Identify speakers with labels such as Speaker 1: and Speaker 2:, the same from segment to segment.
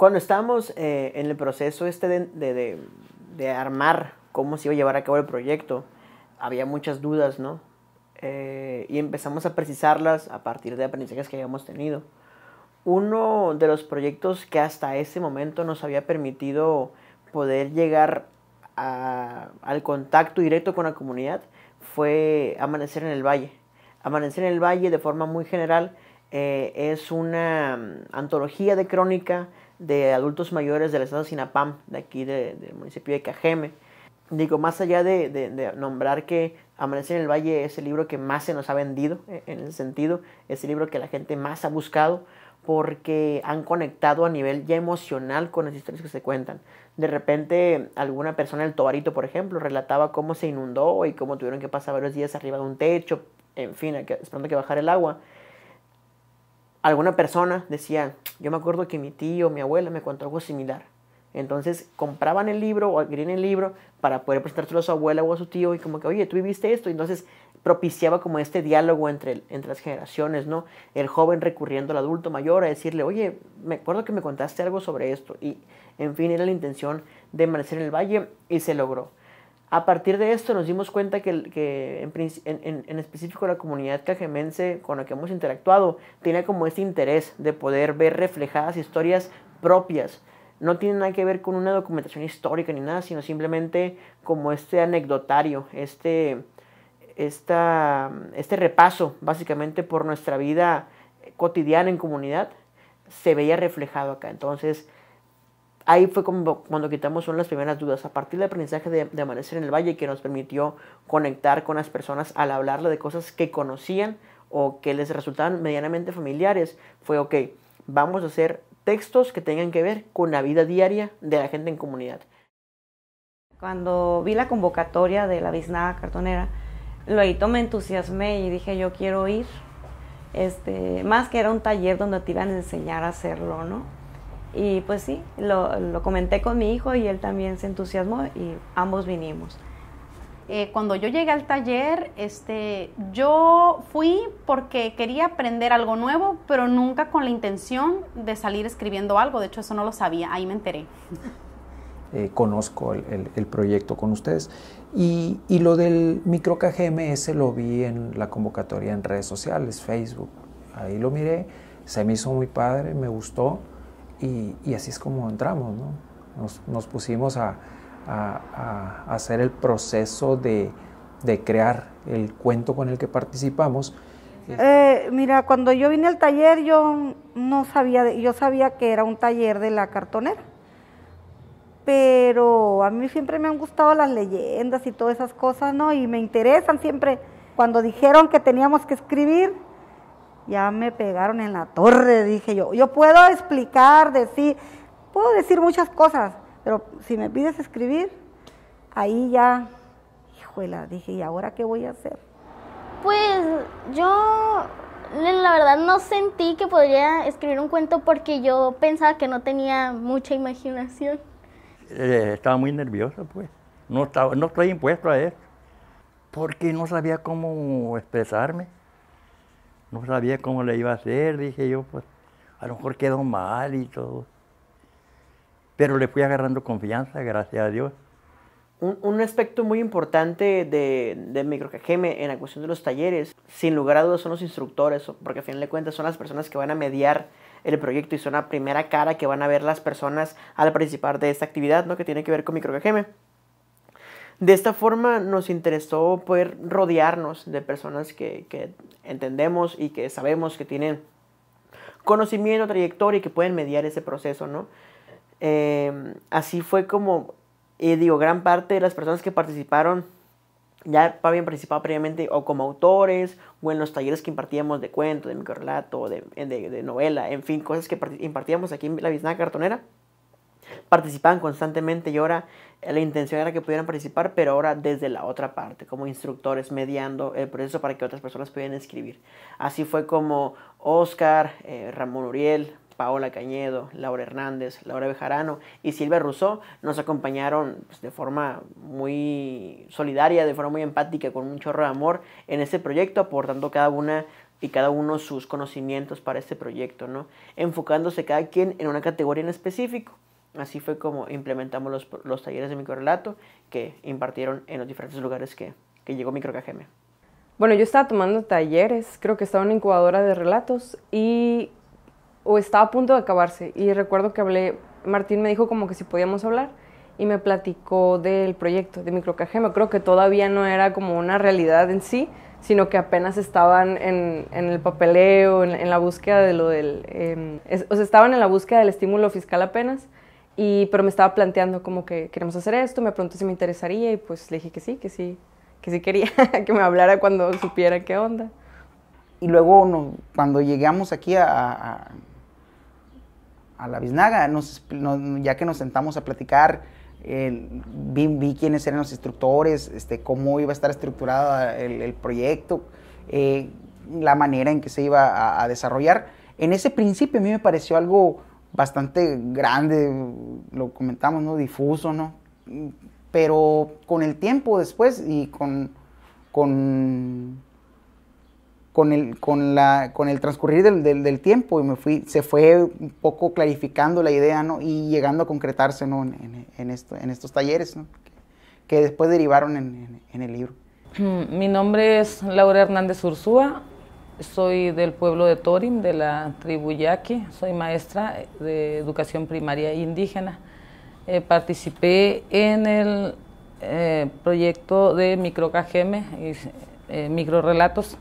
Speaker 1: Cuando estábamos en el proceso de armar cómo se iba a llevar a cabo el proyecto, había muchas dudas, ¿no? Y empezamos a precisarlas a partir de aprendizajes que habíamos tenido. Uno de los proyectos que hasta ese momento nos había permitido poder llegar al contacto directo con la comunidad fue Amanecer en el Valle. Amanecer en el Valle, de forma muy general, es una antología de crónica de adultos mayores del estado de Sinapam, de aquí del municipio de Cajeme. Digo, más allá de nombrar que Amanecer en el Valle es el libro que más se nos ha vendido, en ese sentido, es el libro que la gente más ha buscado, porque han conectado a nivel ya emocional con las historias que se cuentan. De repente, alguna persona, el Tobarito, por ejemplo, relataba cómo se inundó y cómo tuvieron que pasar varios días arriba de un techo, en fin, esperando que bajara el agua. Alguna persona decía, yo me acuerdo que mi tío, mi abuela me contó algo similar. Entonces compraban el libro o adquirían el libro para poder presentárselo a su abuela o a su tío y como que, oye, ¿tú viviste esto? Y entonces propiciaba como este diálogo entre las generaciones, ¿no? El joven recurriendo al adulto mayor a decirle, oye, me acuerdo que me contaste algo sobre esto. Y, en fin, era la intención de Amanecer en el Valle y se logró. A partir de esto nos dimos cuenta que en específico la comunidad cajemense con la que hemos interactuado tiene como este interés de poder ver reflejadas historias propias. No tiene nada que ver con una documentación histórica ni nada, sino simplemente como este anecdotario, este repaso básicamente por nuestra vida cotidiana en comunidad se veía reflejado acá. Entonces ahí fue como cuando quitamos una de las primeras dudas, a partir del aprendizaje de Amanecer en el Valle, que nos permitió conectar con las personas al hablarle de cosas que conocían o que les resultaban medianamente familiares. Fue ok, vamos a hacer textos que tengan que ver con la vida diaria de la gente en comunidad.
Speaker 2: Cuando vi la convocatoria de la Biznaga Cartonera, luego me entusiasmé y dije yo quiero ir, más que era un taller donde te iban a enseñar a hacerlo, ¿no? Y pues sí, lo comenté con mi hijo y él también se entusiasmó y ambos vinimos.
Speaker 3: Cuando yo llegué al taller, yo fui porque quería aprender algo nuevo, pero nunca con la intención de salir escribiendo algo. De hecho, eso no lo sabía, ahí me enteré.
Speaker 4: Conozco el proyecto con ustedes. Y lo del micro KGMS lo vi en la convocatoria en redes sociales, Facebook. Ahí lo miré, se me hizo muy padre, me gustó y así es como entramos, ¿no? Nos pusimos a hacer el proceso de crear el cuento con el que participamos.
Speaker 5: Mira, cuando yo vine al taller yo no sabía, yo sabía que era un taller de la cartonera, pero a mí siempre me han gustado las leyendas y todas esas cosas, ¿no? Y me interesan siempre. Cuando dijeron que teníamos que escribir, ya me pegaron en la torre, dije yo puedo explicar, puedo decir muchas cosas, pero si me pides escribir, ahí ya, híjole, dije, ¿y ahora qué voy a hacer?
Speaker 6: Pues yo, la verdad, no sentí que podría escribir un cuento porque yo pensaba que no tenía mucha imaginación.
Speaker 7: Estaba muy nervioso, pues. No estoy impuesto a eso, porque no sabía cómo expresarme. No sabía cómo le iba a hacer, dije yo, pues, a lo mejor quedó mal y todo. Pero le fui agarrando confianza, gracias a Dios.
Speaker 1: Un aspecto muy importante de MicroKGM en la cuestión de los talleres, sin lugar a dudas, son los instructores, porque a final de cuentas son las personas que van a mediar el proyecto y son la primera cara que van a ver las personas al participar de esta actividad, ¿no? Que tiene que ver con MicroKGM. De esta forma nos interesó poder rodearnos de personas que entendemos y que sabemos que tienen conocimiento, trayectoria y que pueden mediar ese proceso, ¿no? Así fue como, gran parte de las personas que participaron ya habían participado previamente o como autores o en los talleres que impartíamos de cuento, de microrelato, de novela, en fin, cosas que impartíamos aquí en la Biznaga Cartonera. Participaban constantemente y ahora la intención era que pudieran participar, pero ahora desde la otra parte, como instructores, mediando el proceso para que otras personas pudieran escribir. Así fue como Oscar, Ramón Uriel, Paola Cañedo, Laura Hernández, Laura Bejarano y Silvia Rousseau nos acompañaron pues, de forma muy solidaria, de forma muy empática, con un chorro de amor en este proyecto, aportando cada una y cada uno sus conocimientos para este proyecto, ¿no? Enfocándose cada quien en una categoría en específico. Así fue como implementamos los talleres de microrelato que impartieron en los diferentes lugares que llegó MicroKGM.
Speaker 8: Bueno, yo estaba tomando talleres, creo que estaba en una incubadora de relatos o estaba a punto de acabarse, y recuerdo que Martín me dijo como que si podíamos hablar y me platicó del proyecto de MicroKGM. Creo que todavía no era como una realidad en sí, sino que apenas estaban en el papeleo, en la búsqueda de lo del... o sea, estaban en la búsqueda del estímulo fiscal apenas, pero me estaba planteando como que queremos hacer esto, me preguntó si me interesaría y pues le dije que sí quería, que me hablara cuando supiera qué onda.
Speaker 9: Y luego cuando llegamos aquí a la Biznaga, ya que nos sentamos a platicar, vi quiénes eran los instructores, cómo iba a estar estructurado el proyecto, la manera en que se iba a desarrollar. En ese principio a mí me pareció algo bastante grande, lo comentamos, ¿no? Difuso, ¿no? Pero con el tiempo después y con el transcurrir del tiempo se fue un poco clarificando la idea, ¿no? Y llegando a concretarse, ¿no? en estos talleres, ¿no? que después derivaron en el libro.
Speaker 10: Mi nombre es Laura Hernández Ursúa, soy del pueblo de Torim, de la tribu Yaqui, soy maestra de educación primaria indígena. Participé en el proyecto de MicroKGM, microrelatos,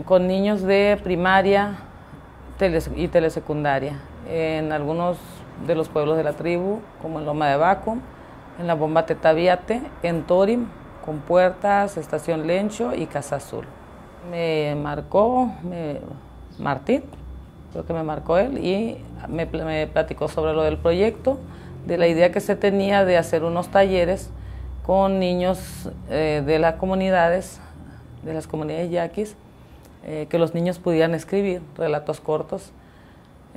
Speaker 10: con niños de primaria y telesecundaria en algunos de los pueblos de la tribu, como en Loma de Baco, en la Bomba Tetaviate, en Torim, con Puertas, Estación Lencho y Casa Azul. Me marcó Martín, creo que me marcó él, y me platicó sobre lo del proyecto, de la idea que se tenía de hacer unos talleres con niños de las comunidades yaquis, que los niños pudieran escribir relatos cortos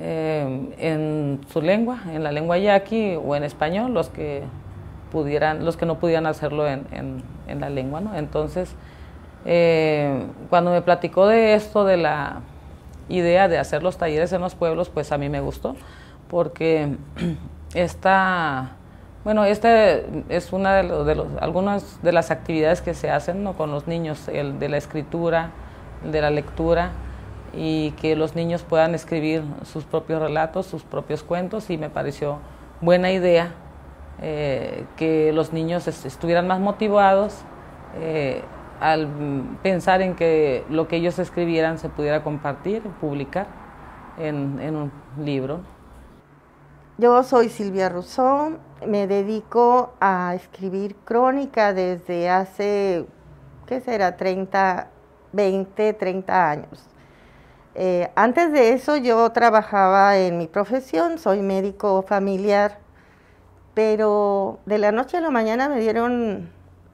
Speaker 10: en su lengua, en la lengua yaqui o en español, los que no pudieran hacerlo en la lengua, ¿no? Entonces, cuando me platicó de esto, de la idea de hacer los talleres en los pueblos, pues a mí me gustó, porque esta es una algunas de las actividades que se hacen, ¿no? Con los niños, el de la escritura, el de la lectura, y que los niños puedan escribir sus propios relatos, sus propios cuentos, y me pareció buena idea que los niños estuvieran más motivados al pensar en que lo que ellos escribieran se pudiera compartir, publicar en un libro.
Speaker 11: Yo soy Silvia Rousseau, me dedico a escribir crónica desde hace, ¿qué será? 20, 30 años. Antes de eso yo trabajaba en mi profesión, soy médico familiar, pero de la noche a la mañana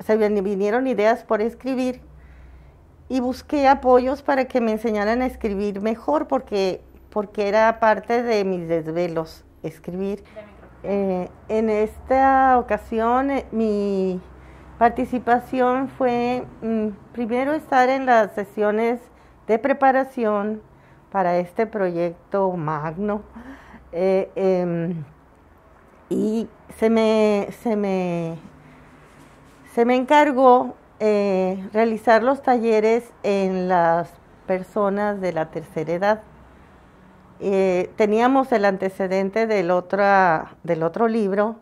Speaker 11: se vinieron ideas por escribir y busqué apoyos para que me enseñaran a escribir mejor, porque era parte de mis desvelos escribir. En esta ocasión mi participación fue primero estar en las sesiones de preparación para este proyecto magno, y se me encargó realizar los talleres en las personas de la tercera edad. Teníamos el antecedente del otro libro,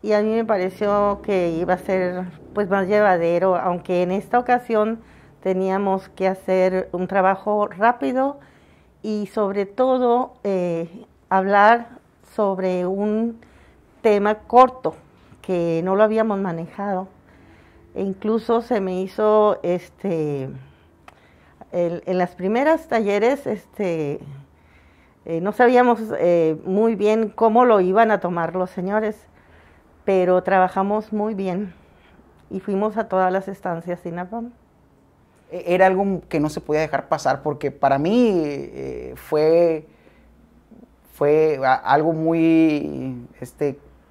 Speaker 11: y a mí me pareció que iba a ser pues más llevadero, aunque en esta ocasión teníamos que hacer un trabajo rápido y sobre todo hablar sobre un tema corto que no lo habíamos manejado. E incluso se me hizo en las primeras talleres no sabíamos muy bien cómo lo iban a tomar los señores, pero trabajamos muy bien y fuimos a todas las estancias INAPAM.
Speaker 9: Era algo que no se podía dejar pasar, porque para mí fue algo muy,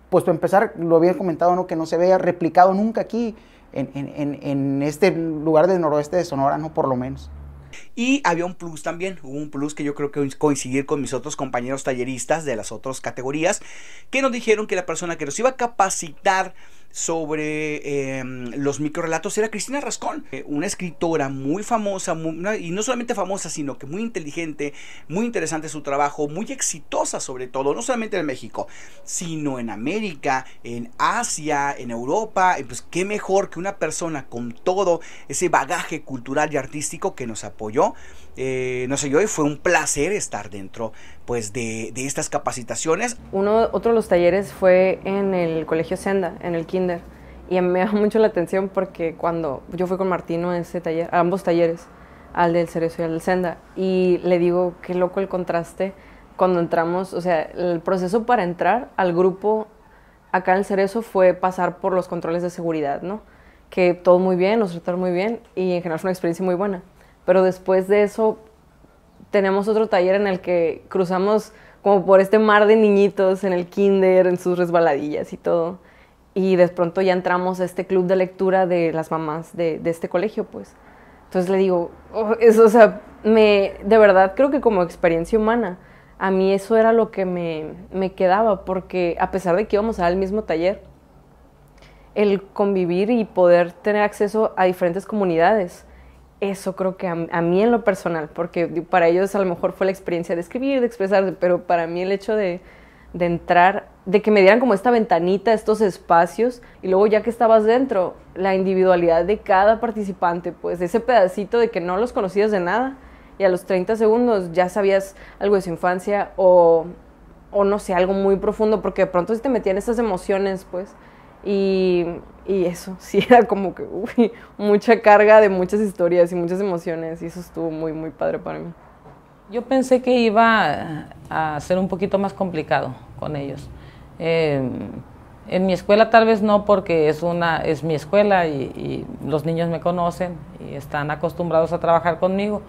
Speaker 9: pues para empezar, lo había comentado, ¿no? Que no se había replicado nunca aquí en este lugar del noroeste de Sonora, ¿no? Por lo menos.
Speaker 12: Y había un plus también, hubo un plus que yo creo que coincidir con mis otros compañeros talleristas de las otras categorías, que nos dijeron que la persona que nos iba a capacitar sobre los microrelatos era Cristina Rascón, una escritora muy famosa, y no solamente famosa, sino que muy inteligente, muy interesante su trabajo, muy exitosa sobre todo, no solamente en México, sino en América, en Asia, en Europa. Pues qué mejor que una persona con todo ese bagaje cultural y artístico que nos apoyó, nos ayudó, y fue un placer estar dentro pues de estas capacitaciones.
Speaker 8: Otro de los talleres fue en el colegio Senda, en el kinder, y a mí me llama mucho la atención porque cuando yo fui con Martino a ese taller, a ambos talleres, al del Cerezo y al del Senda, y le digo, qué loco el contraste cuando entramos, o sea, el proceso para entrar al grupo acá en el Cerezo fue pasar por los controles de seguridad, ¿no? Que todo muy bien, nos trataron muy bien, y en general fue una experiencia muy buena. Pero después de eso tenemos otro taller en el que cruzamos como por este mar de niñitos en el kinder, en sus resbaladillas y todo. Y de pronto ya entramos a este club de lectura de las mamás de este colegio, pues. Entonces le digo, eso, o sea, de verdad creo que como experiencia humana, a mí eso era lo que me quedaba, porque a pesar de que íbamos al mismo taller, el convivir y poder tener acceso a diferentes comunidades, eso creo que a mí en lo personal, porque para ellos a lo mejor fue la experiencia de escribir, de expresarse, pero para mí el hecho de entrar, de que me dieran como esta ventanita, estos espacios, y luego ya que estabas dentro, la individualidad de cada participante, pues ese pedacito de que no los conocías de nada, y a los 30 segundos ya sabías algo de su infancia, o no sé, algo muy profundo, porque de pronto sí te metían esas emociones, pues, y eso, sí era como que mucha carga de muchas historias y muchas emociones, y eso estuvo muy, muy padre para mí.
Speaker 10: Yo pensé que iba a ser un poquito más complicado con ellos. En mi escuela tal vez no, porque es mi escuela y los niños me conocen y están acostumbrados a trabajar conmigo,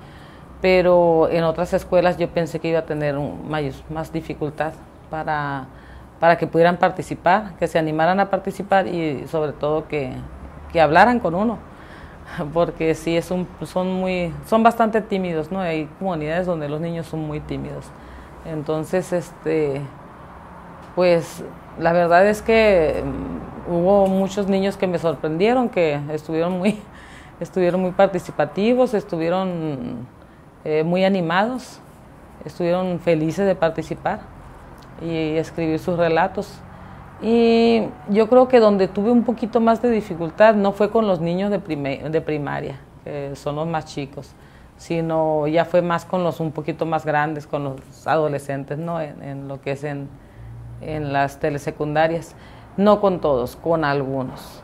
Speaker 10: pero en otras escuelas yo pensé que iba a tener más dificultad para que pudieran participar, que se animaran a participar y sobre todo que hablaran con uno, porque sí son bastante tímidos, ¿no? Hay comunidades donde los niños son muy tímidos. Entonces, pues la verdad es que hubo muchos niños que me sorprendieron, que estuvieron muy participativos, estuvieron muy animados, estuvieron felices de participar y escribir sus relatos. Y yo creo que donde tuve un poquito más de dificultad no fue con los niños de primaria, que son los más chicos, sino ya fue más con los un poquito más grandes, con los adolescentes, ¿no? En lo que es en las telesecundarias. No con todos, con algunos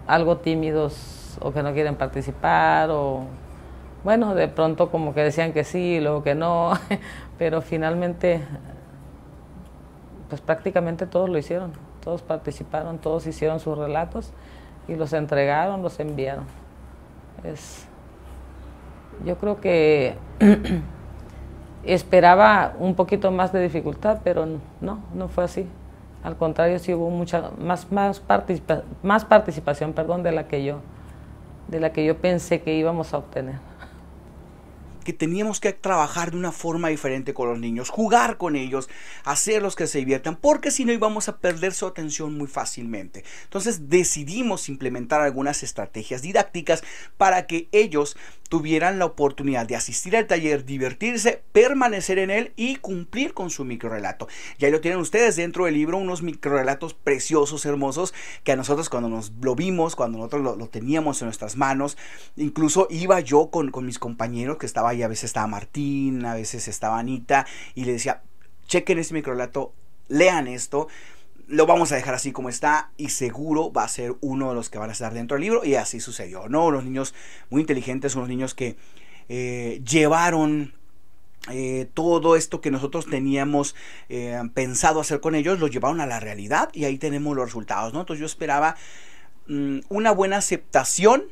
Speaker 10: algo tímidos o que no quieren participar, o bueno, de pronto como que decían que sí, luego que no, pero finalmente pues prácticamente todos lo hicieron, todos participaron, todos hicieron sus relatos y los entregaron, los enviaron. Yo creo que esperaba un poquito más de dificultad, pero no fue así. Al contrario, sí hubo mucha más participación, de la que yo pensé que íbamos a obtener.
Speaker 12: Que teníamos que trabajar de una forma diferente con los niños, jugar con ellos, hacerlos que se diviertan, porque si no íbamos a perder su atención muy fácilmente. Entonces decidimos implementar algunas estrategias didácticas para que ellos tuvieran la oportunidad de asistir al taller, divertirse, permanecer en él y cumplir con su microrelato. Y ahí lo tienen ustedes dentro del libro, unos microrelatos preciosos, hermosos, que a nosotros cuando lo vimos, cuando nosotros lo teníamos en nuestras manos, incluso iba yo con mis compañeros, que estaba ahí, a veces estaba Martín, a veces estaba Anita, y le decía, chequen este microrelato, lean esto, lo vamos a dejar así como está y seguro va a ser uno de los que van a estar dentro del libro. Y así sucedió, ¿no? Unos niños muy inteligentes, unos niños que llevaron todo esto que nosotros teníamos pensado hacer con ellos, lo llevaron a la realidad y ahí tenemos los resultados, ¿no? Entonces yo esperaba una buena aceptación,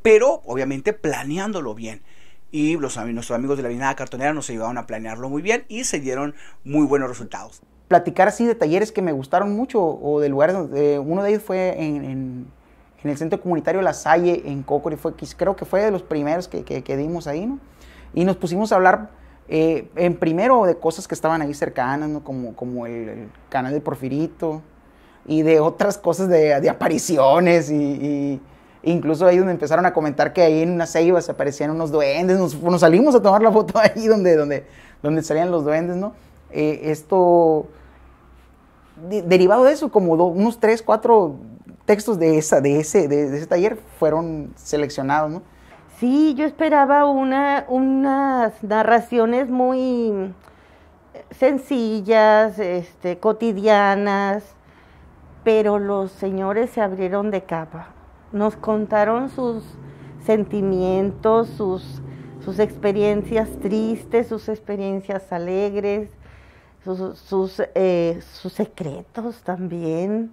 Speaker 12: pero obviamente planeándolo bien. Y nuestros amigos de la Biznada Cartonera nos ayudaron a planearlo muy bien y se dieron muy buenos resultados.
Speaker 9: Platicar así de talleres que me gustaron mucho o de lugares donde uno de ellos fue en en el Centro Comunitario La Salle, en Cocori, creo que fue de los primeros que dimos ahí, ¿no? Y nos pusimos a hablar en primero de cosas que estaban ahí cercanas, ¿no? Como el canal de Porfirito, y de otras cosas de apariciones, y incluso ahí donde empezaron a comentar que ahí en una ceiba se aparecían unos duendes, nos salimos a tomar la foto ahí donde salían los duendes, ¿no? Esto, derivado de eso, como unos 3, 4 textos de ese taller fueron seleccionados, ¿no?
Speaker 11: Sí, yo esperaba unas narraciones muy sencillas, cotidianas, pero los señores se abrieron de capa. Nos contaron sus sentimientos, sus experiencias tristes, sus experiencias alegres, sus secretos también,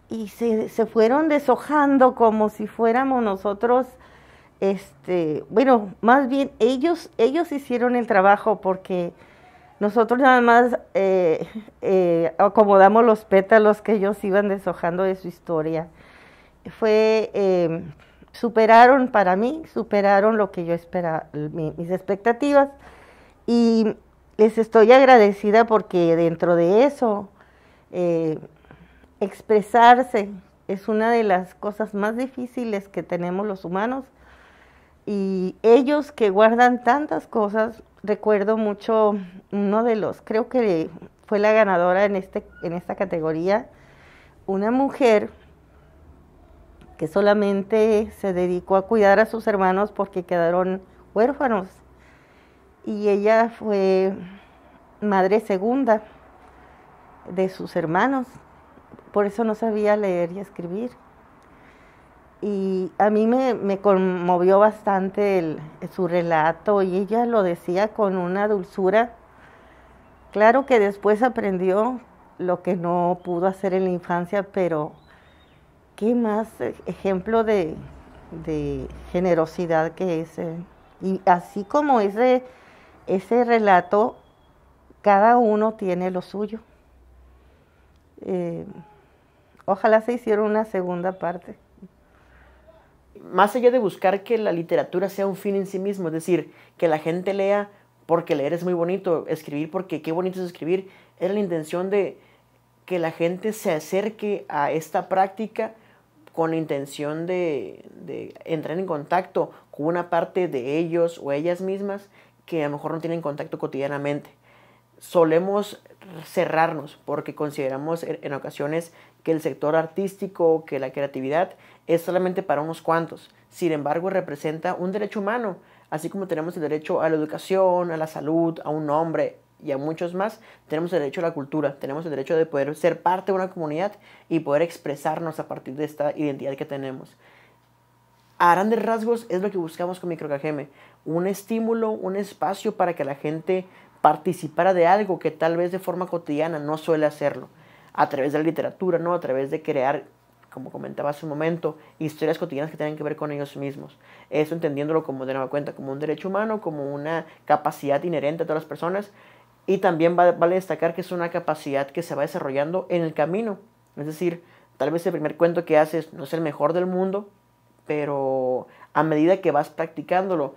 Speaker 11: y se fueron deshojando como si fuéramos nosotros, bueno, más bien ellos hicieron el trabajo, porque nosotros nada más acomodamos los pétalos que ellos iban deshojando de su historia. Superaron lo que yo esperaba, mis expectativas, y les estoy agradecida porque dentro de eso, expresarse es una de las cosas más difíciles que tenemos los humanos, y ellos que guardan tantas cosas. Recuerdo mucho creo que fue la ganadora en esta categoría, una mujer que solamente se dedicó a cuidar a sus hermanos porque quedaron huérfanos, y ella fue madre segunda de sus hermanos, por eso no sabía leer y escribir. Y a mí me conmovió bastante su relato, y ella lo decía con una dulzura. Claro que después aprendió lo que no pudo hacer en la infancia, pero qué más ejemplo de generosidad que ese. Y así como ese relato, cada uno tiene lo suyo. Ojalá se hiciera una segunda parte.
Speaker 1: Más allá de buscar que la literatura sea un fin en sí mismo, es decir, que la gente lea porque leer es muy bonito, escribir porque qué bonito es escribir, era la intención de que la gente se acerque a esta práctica con la intención de entrar en contacto con una parte de ellos o ellas mismas que a lo mejor no tienen contacto cotidianamente. Solemos cerrarnos porque consideramos en ocasiones que el sector artístico, que la creatividad es solamente para unos cuantos. Sin embargo, representa un derecho humano, así como tenemos el derecho a la educación, a la salud, a un nombre y a muchos más, tenemos el derecho a la cultura, tenemos el derecho de poder ser parte de una comunidad y poder expresarnos a partir de esta identidad que tenemos. A grandes rasgos es lo que buscamos con MicroKGM, un estímulo, un espacio para que la gente participara de algo que tal vez de forma cotidiana no suele hacerlo, a través de la literatura, ¿no? A través de crear, como comentaba hace un momento, historias cotidianas que tengan que ver con ellos mismos. Eso entendiéndolo como, de nueva cuenta, como un derecho humano, como una capacidad inherente a todas las personas, y también vale destacar que es una capacidad que se va desarrollando en el camino. Es decir, tal vez el primer cuento que haces no es el mejor del mundo, pero a medida que vas practicándolo,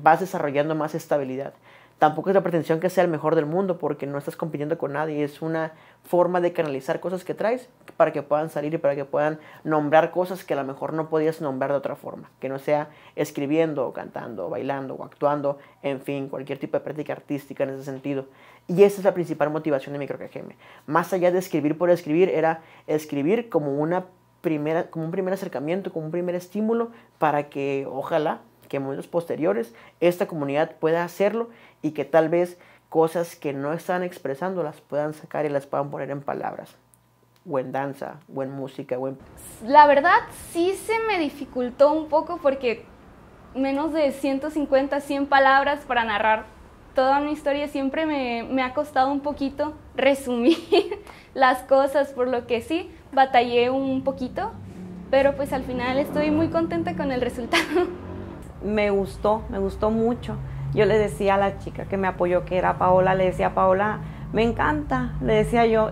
Speaker 1: vas desarrollando más estabilidad. Tampoco es la pretensión que sea el mejor del mundo, porque no estás compitiendo con nadie. Es una forma de canalizar cosas que traes para que puedan salir y para que puedan nombrar cosas que a lo mejor no podías nombrar de otra forma. Que no sea escribiendo, o cantando, o bailando, o actuando, en fin, cualquier tipo de práctica artística en ese sentido. Y esa es la principal motivación de MicroKGM. Más allá de escribir por escribir, era escribir como un primer acercamiento, como un primer estímulo para que, ojalá, que en momentos posteriores esta comunidad pueda hacerlo y que tal vez cosas que no están expresando las puedan sacar y las puedan poner en palabras, o en danza, o en música, o en...
Speaker 13: La verdad sí se me dificultó un poco porque menos de 150, 100 palabras para narrar toda una historia siempre me ha costado un poquito resumir las cosas, por lo que sí, batallé un poquito, pero pues al final estoy muy contenta con el resultado.
Speaker 2: Me gustó mucho. Yo le decía a la chica que me apoyó, que era Paola, le decía a Paola, me encanta, le decía yo,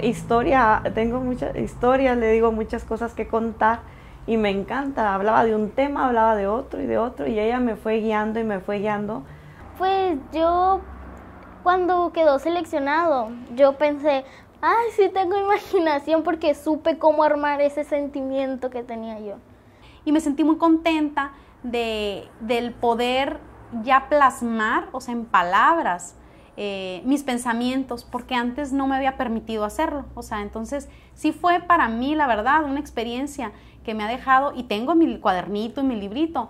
Speaker 2: tengo muchas historias, le digo muchas cosas que contar, y me encanta. Hablaba de un tema, hablaba de otro, y ella me fue guiando y me fue guiando.
Speaker 6: Pues yo, cuando quedó seleccionado, yo pensé, ay, sí tengo imaginación, porque supe cómo armar ese sentimiento que tenía yo.
Speaker 3: Y me sentí muy contenta del poder ya plasmar, o sea, en palabras, mis pensamientos, porque antes no me había permitido hacerlo. O sea, entonces sí fue para mí, la verdad, una experiencia que me ha dejado, y tengo mi cuadernito y mi librito,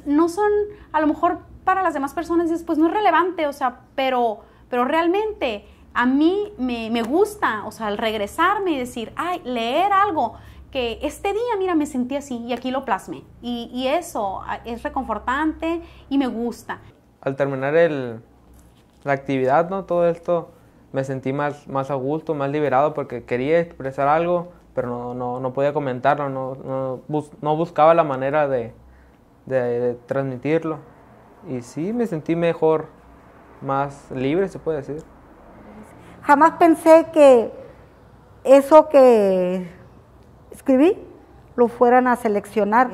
Speaker 3: no son, a lo mejor para las demás personas pues no es relevante, o sea, pero realmente a mí me gusta, o sea, al regresarme y decir, ay, leer algo que este día, mira, me sentí así y aquí lo plasmé, y eso es reconfortante y me gusta.
Speaker 14: Al terminar la actividad, ¿no? Todo esto, me sentí más a gusto, más liberado, porque quería expresar algo, pero no podía comentarlo, no buscaba la manera de transmitirlo. Y sí, me sentí mejor, más libre, se puede decir.
Speaker 5: Jamás pensé que eso que escribí lo fueran a seleccionar.